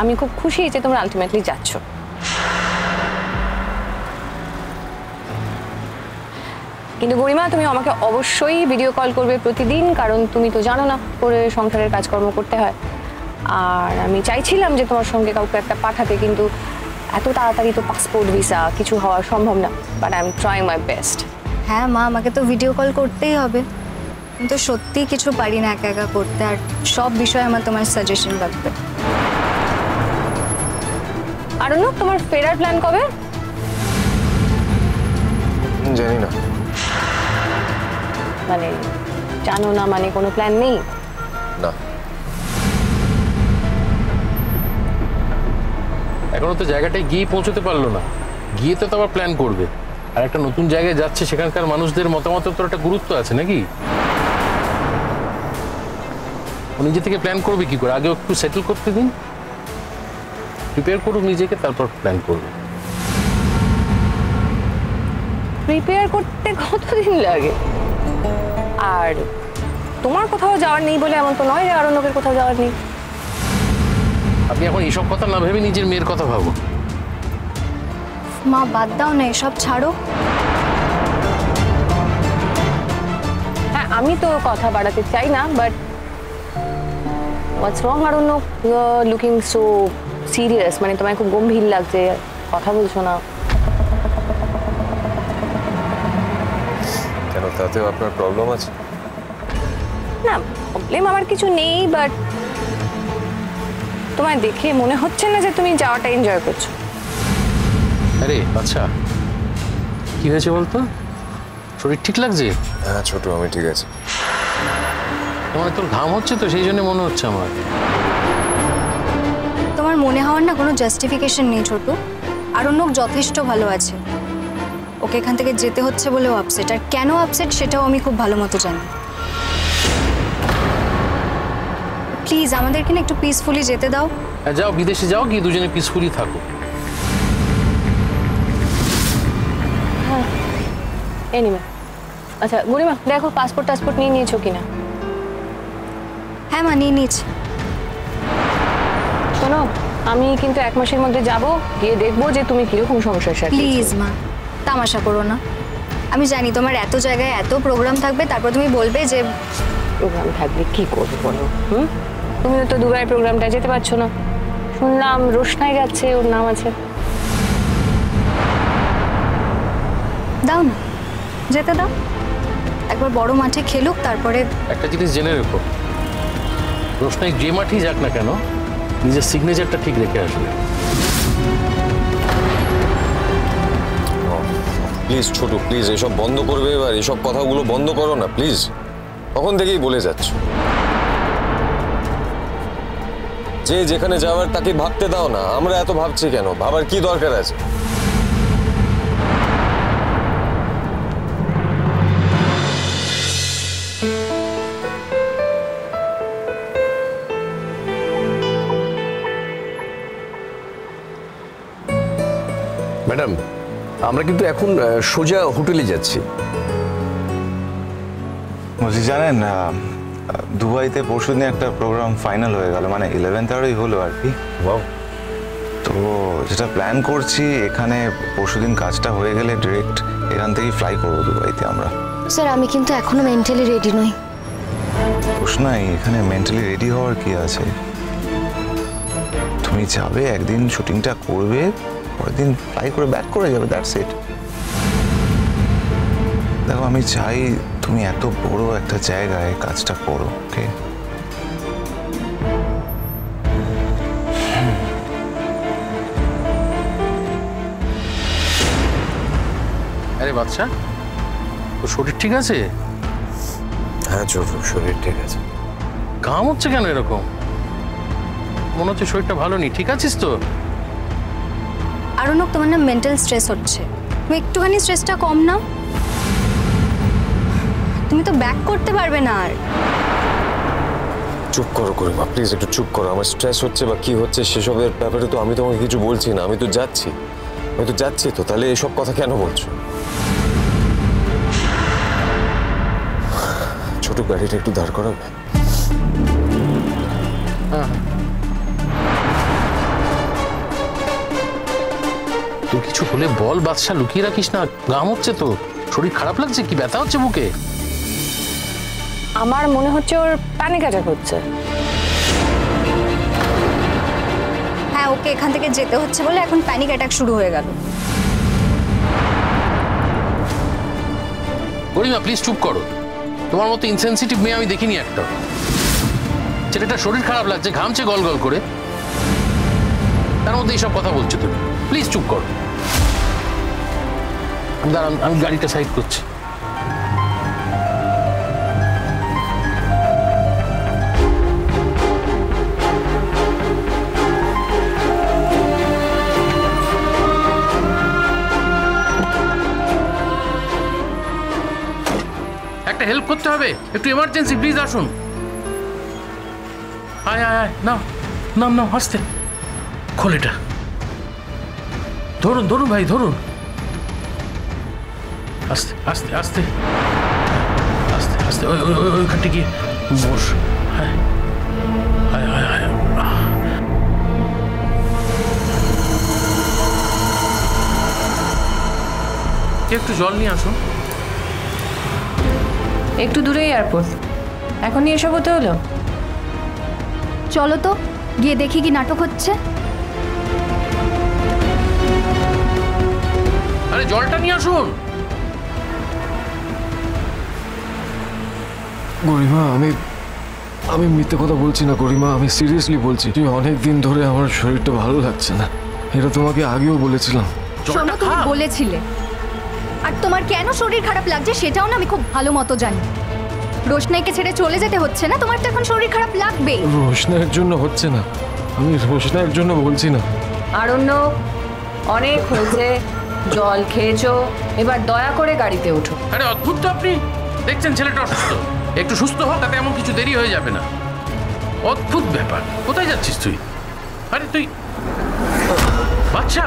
আমি খুব খুশি যে তোমরা আলটিমেটলি যাচ্ছ। কিন্তু গরিমা, তুমি আমাকে অবশ্যই ভিডিও কল করবে প্রতিদিন, কারণ তুমি তো জানো না করে সংসারের কাজকর্ম করতে হয়। আর আমি চাইছিলাম যে তোমার সঙ্গে কাউকে একটা পাঠাতে, কিন্তু এত তাড়াতাড়ি তো পাসপোর্ট ভিসা কিছু হওয়া সম্ভব না, but I am trying my best. হ্যাঁ মা, আমাকে তো ভিডিও কল করতেই হবে, কিন্তু সত্যি কিছু পারি না একা একা করতে, আর সব বিষয়ে আমার তোমার সাজেশন লাগবে। আর তোমার ফেরার প্ল্যান কবে? জানি না। মানে জানো না মানে কোনো প্ল্যান নেই? না, এখনো তো জায়গাটায় গিয়ে পৌঁছতে পারলো না, গিয়ে তো আবার প্ল্যান করবে। আর একটা নতুন জায়গায় যাচ্ছে, সেখানকার মানুষদের মতামতের তো একটা গুরুত্ব আছে নাকি? ও নিজে থেকে প্ল্যান করবে কি করে? আগে একটু সেটেল করতে দিন, প্রিপেয়ার করুক নিজেকে, তারপর প্ল্যান করবে। প্রিপেয়ার করতে কতদিন লাগে? আর তোমার কোথাও যাওয়ার নেই বলে এমন তো নয় যে আরণ্যকের কোথাও যাওয়ার নেই। আপনি এখন এইসব কথা না ভেবে নিজের মেয়ের কথা ভাবো। মা বাদ দাও না, এসব ছাড়ো। হ্যাঁ, আমি তো কথা বাড়াতে চাই না, but what's wrong Aranya? You are looking so serious, মানে তোমায় খুব গম্ভীর লাগছে, কথা বলছো না কেন? তাতেও আপনার প্রবলেম আছে? না, প্রবলেম আমার কিছু নেই, বাট তোমায় দেখে মনে হচ্ছে না যে তুমি যাওয়াটা এনজয় করছো। আরে আচ্ছা, কি হয়েছে বলতো? শরীর ঠিক লাগছে? হ্যাঁ ছোট, আমি ঠিক আছে। মানে তোর ঘাম হচ্ছে তো, সেই জন্য মনে হচ্ছে আমার। তোমার মনে হওয়ার না কোনো জাস্টিফিকেশন নেই ছোট। আরণ্যক যথেষ্ট ভালো আছে, ওকে এখান থেকে যেতে হচ্ছে বলেও আপসেট, আর কেন আপসেট সেটাও আমি খুব ভালো মতো জানি। প্লিজ আমাদেরকে না একটু পিসফুলি যেতে দাও। যাও, বিদেশে যাও, গিয়ে দুজনে পিসফুলি থাকো। এনিমে, আচ্ছা গরিমা দেখো পাসপোর্ট টাসপোর্ট নিয়ে নিয়েছো কিনা? হ্যাঁ মা, নিয়ে নিচ্ছি। শোনো, আমি কিন্তু 1 মাসের মধ্যে যাব, গিয়ে দেখবো যে তুমি কিরকম সংসার সাথে। প্লিজ মা, তামাশা করো না। আমি জানি তোমার এত জায়গায় এত প্রোগ্রাম থাকবে, তারপর তুমি বলবে যে প্রোগ্রাম থাকলে কি করবো বলো? তুমিও তো দুবাইয়ের প্রোগ্রামটা যেতে পারছো না, শুনলাম রোশনাই যাচ্ছে, ওর নাম আছে। দাও না, যেতে দাও, একবার বড় মাঠে খেলুক, তারপরে। একটা জিনিস জেনে রেখো, রোশনাই যে মাঠেই যাক না কেন, নিজের সিগনেচারটা ঠিক রেখে আসবে। প্লিজ ছোট, প্লিজ এসব বন্ধ করবে, এবার এসব কথাগুলো বন্ধ করো না প্লিজ। তখন থেকেই বলে যাচ্ছ, যে যেখানে যাওয়ার তাকে ভাবতে দাও না। আমরা এত ভাবছি কেন? ভাবার কি দরকার আছে? ম্যাডাম, আমরা কিন্তু এখন সোজা হোটেলে যাচ্ছি। বলছি জানেন, দুবাইতে পরশুদিন একটা প্রোগ্রাম ফাইনাল হয়ে গেল, মানে 11th আওয়ারই হলো আর কি। তো যেটা প্ল্যান করছি, এখানে পরশুদিন কাজটা হয়ে গেলে ডিরেক্ট এখান থেকেই ফ্লাই করবো দুবাইতে আমরা। স্যার আমি কিন্তু এখনো মেন্টালি রেডি নই। রোশনাই, এখানে মেন্টালি রেডি হওয়ার কি আছে? তুমি যাবে, একদিন শুটিংটা করবে, পরের দিন ফ্লাই করে ব্যাক করে যাবে, দ্যাটস ইট। দেখো, আমি চাই তুমি এত বড় একটা জায়গায় কাজটা করো, ওকে? আরে বাচ্চা, তোর শরীর ঠিক আছে? হ্যাঁ ছোট, শরীর ঠিক আছে। ঘাম হচ্ছে কেন এরকম? মনে হচ্ছে শরীরটা ভালো নেই। ঠিক আছিস তো? আরণ্যক, তোমার না মেন্টাল স্ট্রেস হচ্ছে, তুমি একটুখানি স্ট্রেসটা কম নাও। তুমি তো ব্যাক করতে পারবে না আর। চুপ করো করিমা, প্লিজ একটু চুপ করো। আমার স্ট্রেস হচ্ছে বা কি হচ্ছে সেসবের ব্যাপারে তো আমি তোমাকে কিছু বলছি না। আমি তো যাচ্ছি তো, তাহলে এসব কথা কেন বলছো? ছোট, গাড়িটা একটু দাঁড় করাবে? হ্যাঁ। তোর কিছু হলে বল বাদশা, লুকিয়ে রাখিস না। গাম হচ্ছে তো, শরীর খারাপ লাগছে, কি ব্যথা হচ্ছে বুকে? আমার মনে হচ্ছে ওর প্যানিক অ্যাটাক হচ্ছে। হ্যাঁ, ওকে এখান থেকে যেতে হচ্ছে বলে এখন প্যানিক অ্যাটাক শুরু হয়ে গেল। গরিমা প্লিজ চুপ করো। তোমার মতো ইনসেনসিটিভ মেয়ে আমি দেখিনি একটা। ছেলেটা শরীর খারাপ লাগছে, ঘামছে গল গল করে, তার মধ্যে এইসব কথা বলছো তুমি। প্লিজ চুপ করো। দাঁড়ান, আমি গাড়িটা সাইড করছি। একটা হেল্প করতে হবে, একটু এমার্জেন্সি, প্লিজ আসুন। আয় আয় আয়, নাও নাম নাও, আস্তে খোল এটা। ধরুন ধরুন ভাই, ধরুন। আস্তে আস্তে আস্তে আস্তে আস্তে, ওইখানটা গিয়ে বস। হ্যাঁ, আয় আয় আয়। একটু জল নিয়ে আসুন। একটু দূরেই এয়ারপোর্ট, এখনই এসব হতে হলো? চলো তো গিয়ে দেখি কি নাটক হচ্ছে। আরে জলটা নিয়ে আসুন। গরিমা, আমি মিথ্যে কথা বলছি না গরিমা, আমি সিরিয়াসলি বলছি। অনেক দিন ধরে আমার শরীরটা ভালো লাগছে না, এটা তোমাকে আগেও বলেছিলাম। শোনো, তুমি বলেছিলে, আর তোমার কেন শরীর খারাপ লাগছে সেটাও না আমি খুব ভালো মতো জানি। রোশনাইকে ছেড়ে চলে যেতে হচ্ছে না, তোমার তো এখন শরীর খারাপ লাগবেই। রোশনাইয়ের জন্য হচ্ছে না, আমি রোশনাইয়ের জন্য বলছি না। আরণ্য, অনেক হয়েছে, জল খেয়েছো, এবার দয়া করে গাড়িতে ওঠো। আরে অদ্ভুত তো আপনি, দেখছেন ছেলেটা অসুস্থ, একটু সুস্থ হোক, তাতে এমন কিছু দেরি হয়ে যাবে না। অদ্ভুত ব্যাপার। কোথায় যাচ্ছিস তুই? আরে তুই বাচ্চা,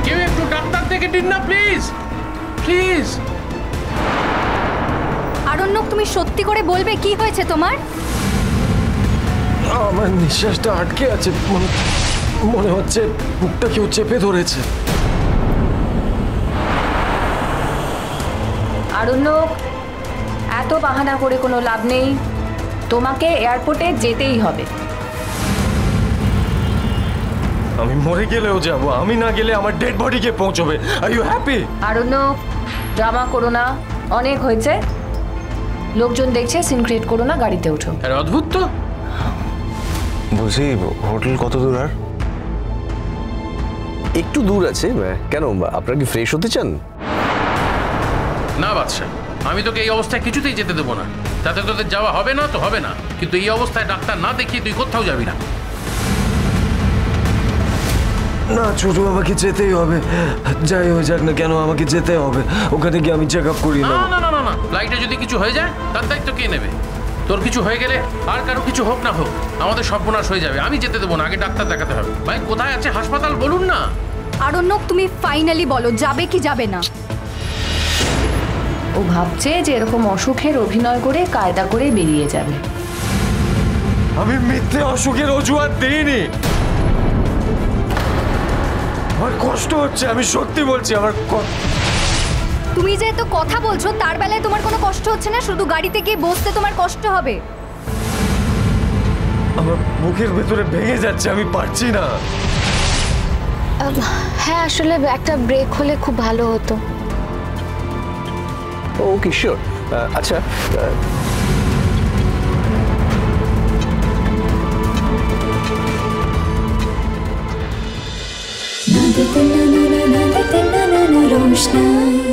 কেউ একটু ডাক্তার থেকে দিন না প্লিজ, প্লিজ। আরণ্যক, তুমি সত্যি করে বলবে কি হয়েছে তোমার? আমার নিঃশ্বাসটা আটকে আছে, মনে হচ্ছে বুকটা কেউ চেপে ধরেছে। আরণ্যক, এত বাহানা করে কোনো লাভ নেই, তোমাকে এয়ারপোর্টে যেতেই হবে। আমি মরে গেলেও যাব, আমি না গেলে আমার ডেড বডি কে পৌঁছবে। Are you happy? Aranyak, drama করো না, অনেক হয়েছে, লোকজন দেখছে, সিন ক্রিয়েট করো না, গাড়িতে ওঠো। আরে অদ্ভুত তো। বলছি হোটেল কত দূর? আর একটু দূর আছে। কেন, আপনারা কি ফ্রেশ হতে চান? না বাদশা, আমি তোকে এই অবস্থায় কিছুতেই যেতে দেবো না। তাতে তোদের যাওয়া হবে না তো হবে না, কিন্তু এই অবস্থায় ডাক্তার না দেখিয়ে তুই কোথাও যাবি না। না ছোটু, আমাকে যেতেই হবে, যাই হয়ে যাক না কেন আমাকে যেতে হবে। ওখানে গিয়ে আমি চেক আপ করিয়ে না নেবো। না না না না, ফ্লাইটে যদি কিছু হয়ে যায় তার দায়িত্ব কে নেবে? তোর কিছু হয়ে গেলে আর কারো কিছু হোক না হোক, আমাদের সর্বনাশ হয়ে যাবে। আমি যেতে দেবো না, আগে ডাক্তার দেখাতে হবে। ভাই কোথায় আছে হাসপাতাল বলুন না। আরণ্যক, তুমি ফাইনালি বলো যাবে কি যাবে না? ও ভাবছে যে এরকম অসুখের অভিনয় করে কায়দা করে বেরিয়ে যাবে। আমি মিথ্যে অসুখের অজুহাত দিইনি, আমার কষ্ট হচ্ছে, আমি সত্যি বলছি। আমার তুমি যে এত কথা বলছো তার বেলায় তোমার কোনো কষ্ট হচ্ছে না, শুধু গাড়িতে গিয়ে বসতে তোমার কষ্ট হবে। আমার বুকের ভেতরে ভেঙে যাচ্ছে, আমি পারছি না। হ্যাঁ, আসলে একটা ব্রেক হলে খুব ভালো হতো। ওকে, শিওর। আচ্ছা, रोशनाई।